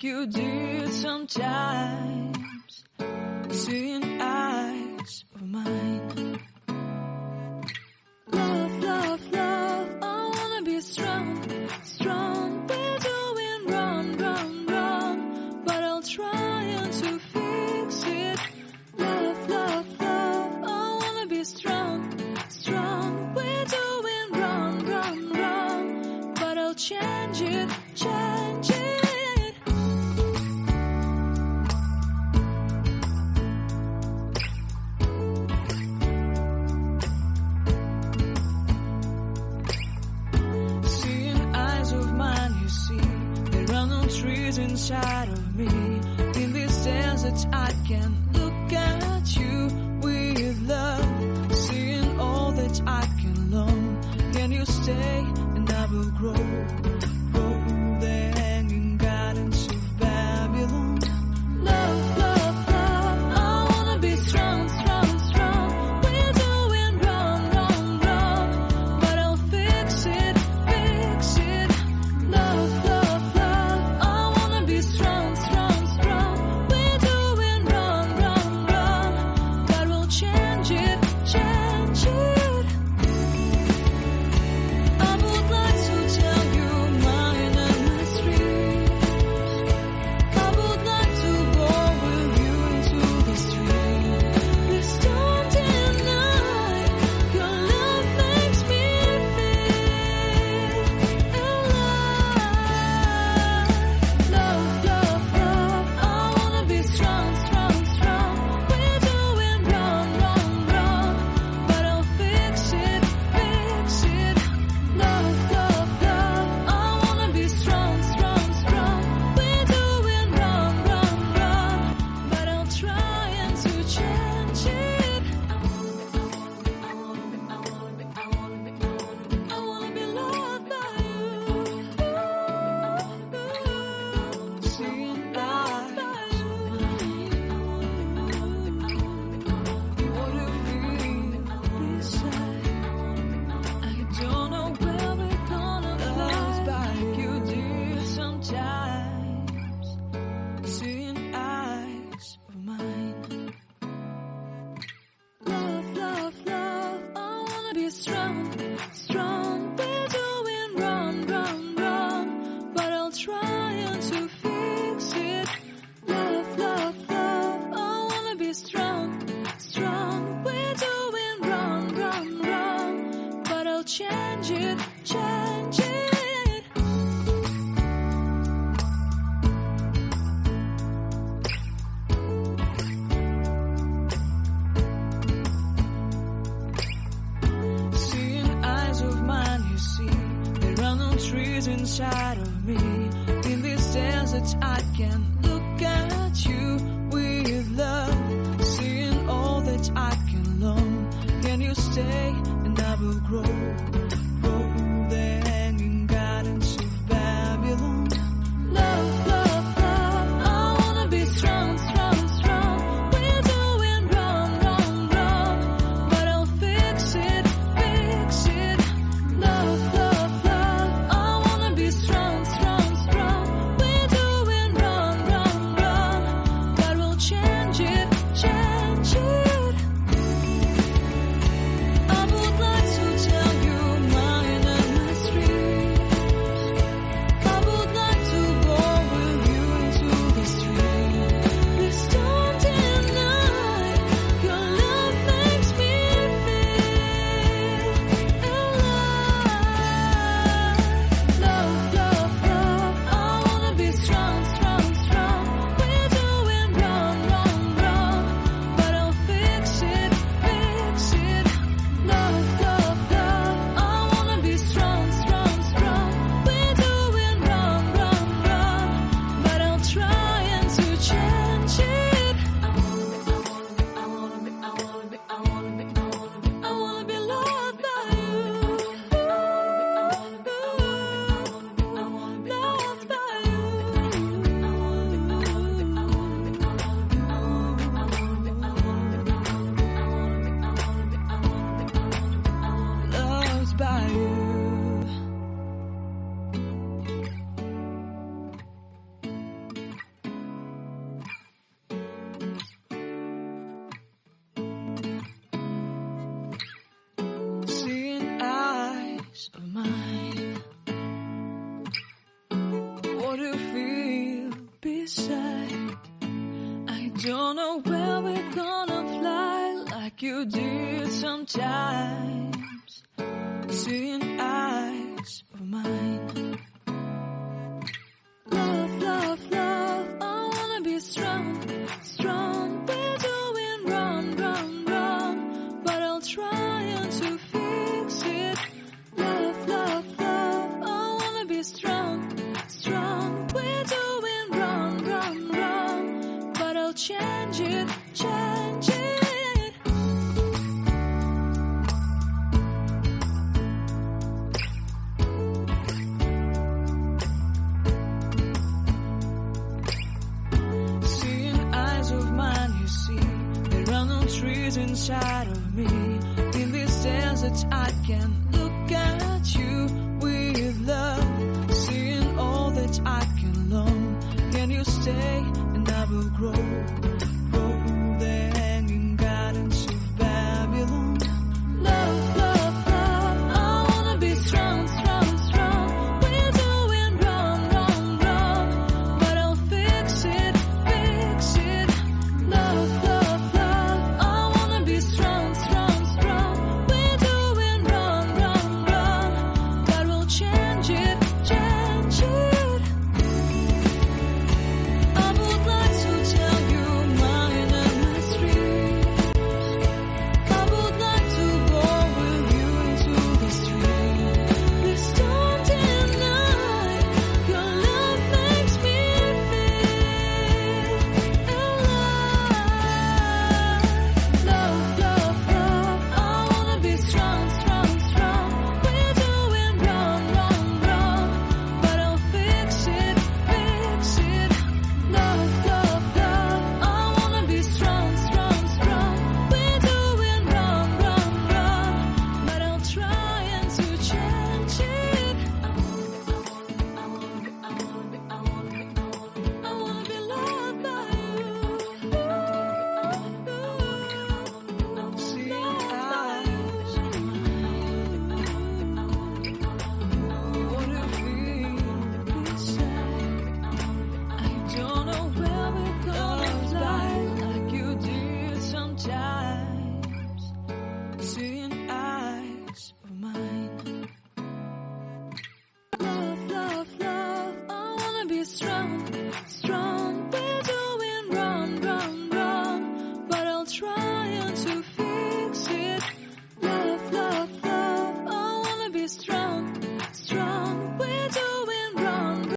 you did sometimes, seeing eyes of mine. Love, love, love, I wanna be strong, strong. We're doing wrong, wrong, wrong, but I'll try to fix it. Love, love, love, I wanna be strong, strong. We're doing wrong, wrong, wrong, but I'll change it, change it. Trees inside of me. In this desert I can look at you with love, seeing all that I can long. Can you stay and I will grow? Oh, the hanging gardens of Babylon. Love, love, love, I wanna be strong, strong, strong. We're doing wrong, wrong, wrong, but I'll fix it, fix it. Love, love, strong, strong, strong. We're doing wrong, wrong, wrong, but we'll change it, change it. I would like to tell you mine and my streets. I would like to go with you into the street. Please don't deny your love makes me feel alive. Love, love, love, I wanna be strong, strong, strong. We're doing wrong, wrong, wrong, but I'll fix it, fix it. Love, love, love, I wanna be strong, strong, strong. We're doing wrong, wrong, wrong, but I'll try to change it. I wanna be loved by you. Seeing eyes of what it feels like. I don't know where we're gonna fly, like you did sometimes, seeing eyes of mine. Love, love, love, I wanna be strong, strong. We're doing wrong, wrong, wrong, but I'll try to fix it. Love, love, love, I wanna be strong, strong. We're doing wrong, wrong, wrong, but I'll change it, change it. Seeing eyes of mine, you see, there are no trees inside of me. In this desert I can look at you with love, seeing all that I can long. Can you stay and I will grow? Oh, the hanging gardens of Babylon. Love, love, love, I wanna be strong, strong, strong. We're doing wrong, wrong, wrong, but I'll fix it, fix it. Love, love, love, I wanna be strong, strong, strong. We're doing wrong, wrong, wrong, but we'll change it, change it. I would like you did sometimes, seeing eyes of mine. Love, love, love, I wanna be strong, strong. We're doing wrong, wrong, wrong, but I'll try to fix it. Love, love, love, I wanna be strong, strong. We're doing wrong, wrong, wrong, but I'll change it, change it. Trees inside of me. In this desert I can look at you with love, seeing all that I can learn. Can you stay and I will grow?